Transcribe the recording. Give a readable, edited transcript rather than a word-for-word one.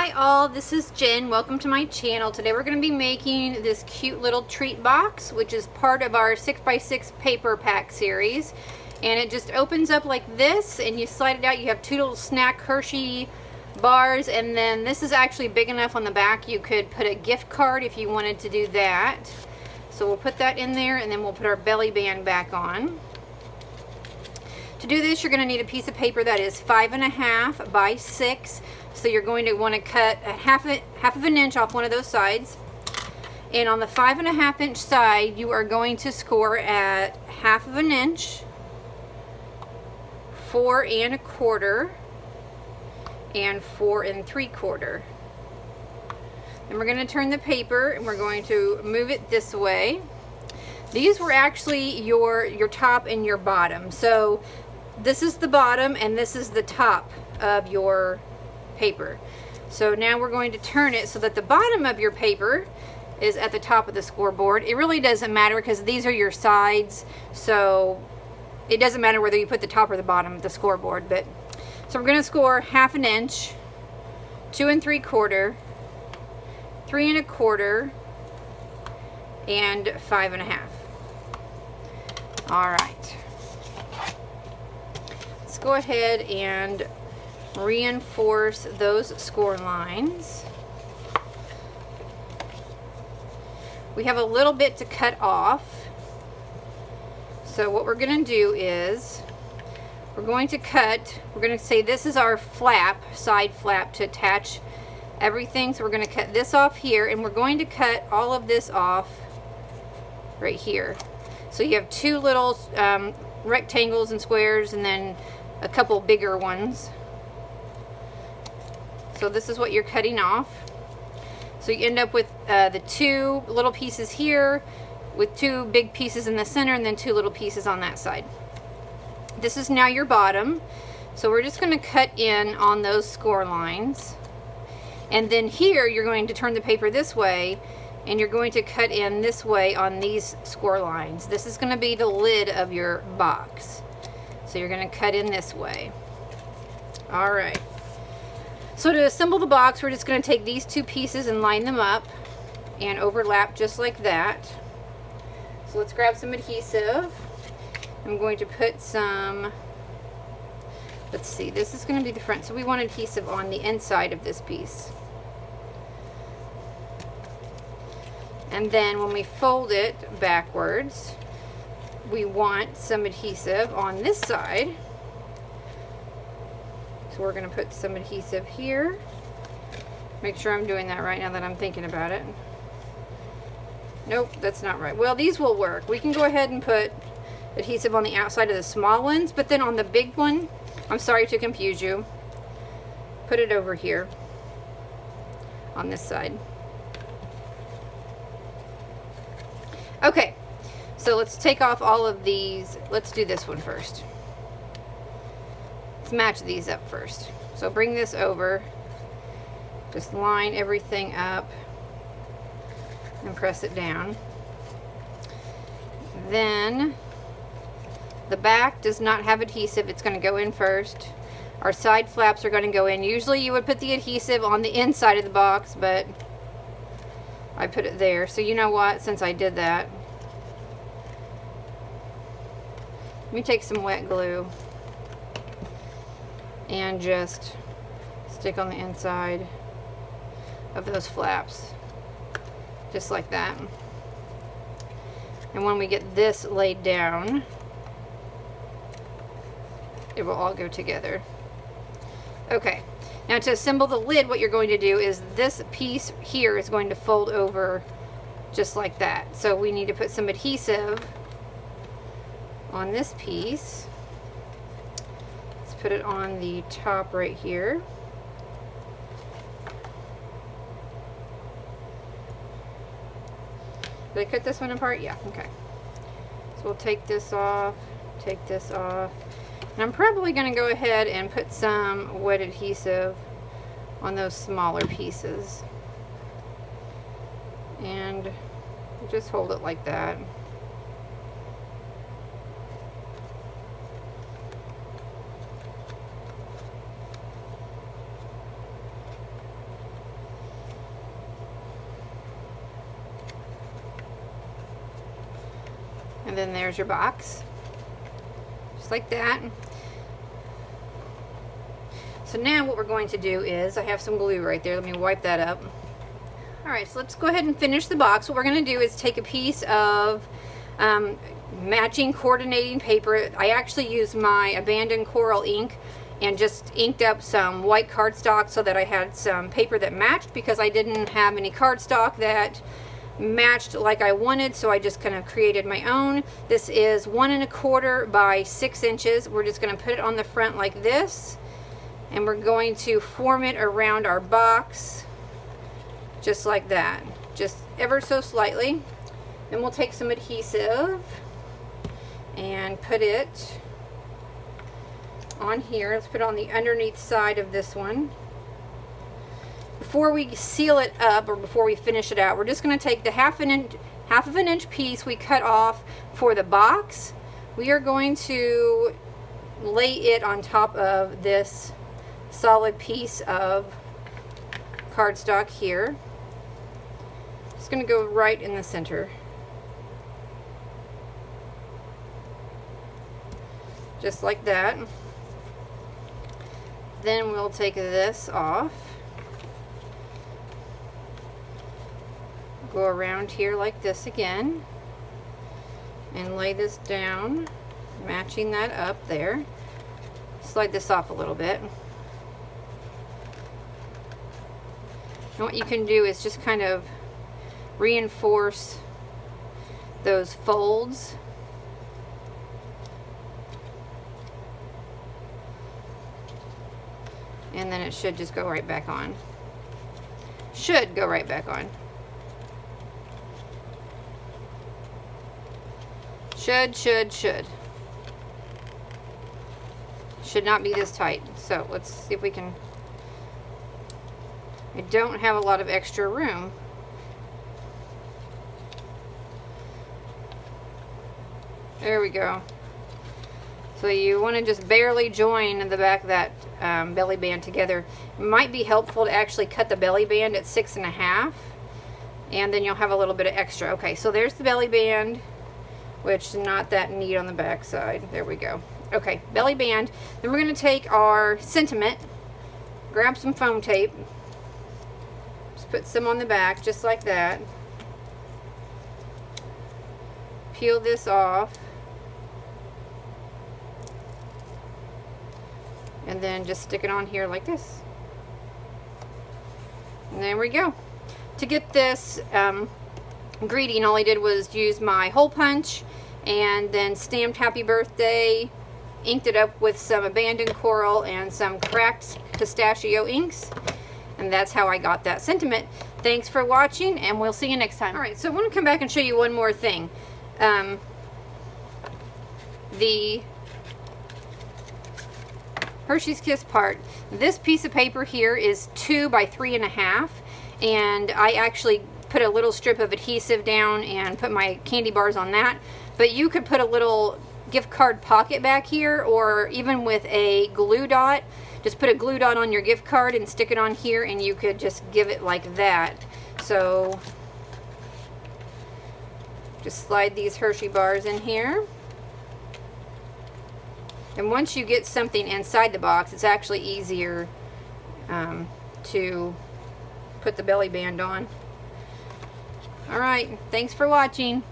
Hi all, this is Jen. Welcome to my channel. Today we're going to be making this cute little treat box, which is part of our 6x6 paper pack series. And it just opens up like this, and you slide it out. You have two little snack Hershey bars, and then this is actually big enough on the back you could put a gift card if you wanted to do that. So we'll put that in there, and then we'll put our belly band back on. To do this, you're going to need a piece of paper that is 5.5 by 6. So you're going to want to cut a half of an inch off one of those sides. And on the 5.5 inch side, you are going to score at 1/2 inch, 4 1/4, and 4 3/4. Then we're going to turn the paper and we're going to move it this way. These were actually your top and your bottom. So this is the bottom and this is the top of your paper. So now we're going to turn it so that the bottom of your paper is at the top of the scoreboard. It really doesn't matter because these are your sides, so it doesn't matter whether you put the top or the bottom of the scoreboard. But so we're going to score 1/2 inch, 2 3/4, 3 1/4, and 5.5. All right. Let's go ahead and reinforce those score lines. We have a little bit to cut off. So what we're going to do is we're going to say this is our flap, side flap to attach everything. So we're going to cut this off here, and we're going to cut all of this off right here. So you have two little rectangles and squares, and then a couple bigger ones. So this is what you're cutting off. So you end up with the two little pieces here with two big pieces in the center and then two little pieces on that side. This is now your bottom. So we're just going to cut in on those score lines. And then here you're going to turn the paper this way and you're going to cut in this way on these score lines. This is going to be the lid of your box. So you're going to cut in this way. All right. So to assemble the box, we're just going to take these two pieces and line them up and overlap just like that. So let's grab some adhesive. I'm going to put some, let's see, this is going to be the front. So we want adhesive on the inside of this piece. And then when we fold it backwards, we want some adhesive on this side. So we're going to put some adhesive here. Make sure I'm doing that right now that I'm thinking about it. Nope, that's not right. Well, these will work. We can go ahead and put adhesive on the outside of the small ones, but then on the big one, I'm sorry to confuse you, put it over here on this side. Okay, so let's take off all of these. Let's do this one first. Let's match these up first. So bring this over, just line everything up and press it down. Then the back does not have adhesive. It's going to go in first. Our side flaps are going to go in. Usually you would put the adhesive on the inside of the box, but I put it there. So you know what, since I did that, let me take some wet glue and just stick on the inside of those flaps, just like that. And when we get this laid down, it will all go together. Okay, now to assemble the lid, what you're going to do is this piece here is going to fold over just like that. So we need to put some adhesive on this piece. Put it on the top right here. Did I cut this one apart? Yeah, okay. So we'll take this off, and I'm probably going to go ahead and put some wet adhesive on those smaller pieces. And just hold it like that. And then there's your box. Just like that. So now what we're going to do is, I have some glue right there. Let me wipe that up. Alright, so let's go ahead and finish the box. What we're going to do is take a piece of matching coordinating paper. I actually used my abandoned coral ink and just inked up some white cardstock so that I had some paper that matched, because I didn't have any cardstock that matched like I wanted, so I just kind of created my own. This is 1 1/4 by 6 inches. We're just going to put it on the front like this, and we're going to form it around our box just like that, just ever so slightly. Then we'll take some adhesive and put it on here. Let's put it on the underneath side of this one. Before we seal it up, or before we finish it out, we're just going to take the half of an inch piece we cut off for the box. We are going to lay it on top of this solid piece of cardstock here. It's going to go right in the center. Just like that. Then we'll take this off. Go around here like this again. And lay this down, matching that up there. Slide this off a little bit. And what you can do is just kind of reinforce those folds. And then it should just go right back on. Should go right back on. Should. Should not be this tight. So let's see if we can. I don't have a lot of extra room. There we go. So you want to just barely join the back of that belly band together. It might be helpful to actually cut the belly band at 6 1/2, and then you'll have a little bit of extra. Okay, so there's the belly band, which is not that neat on the back side. There we go. Okay, belly band. Then we're going to take our sentiment, grab some foam tape, just put some on the back, just like that. Peel this off. And then just stick it on here like this. And there we go. To get this greeting, all I did was use my hole punch and then stamped happy birthday, inked it up with some abandoned coral and some cracked pistachio inks, and that's how I got that sentiment. Thanks for watching, and we'll see you next time. Alright, so I want to come back and show you one more thing. The Hershey's Kiss part. This piece of paper here is 2 by 3 1/2, and I actually put a little strip of adhesive down and put my candy bars on that. But you could put a little gift card pocket back here, or even with a glue dot, just put a glue dot on your gift card and stick it on here, and you could just give it like that. So just slide these Hershey bars in here. And once you get something inside the box, it's actually easier to put the belly band on. Alright, thanks for watching.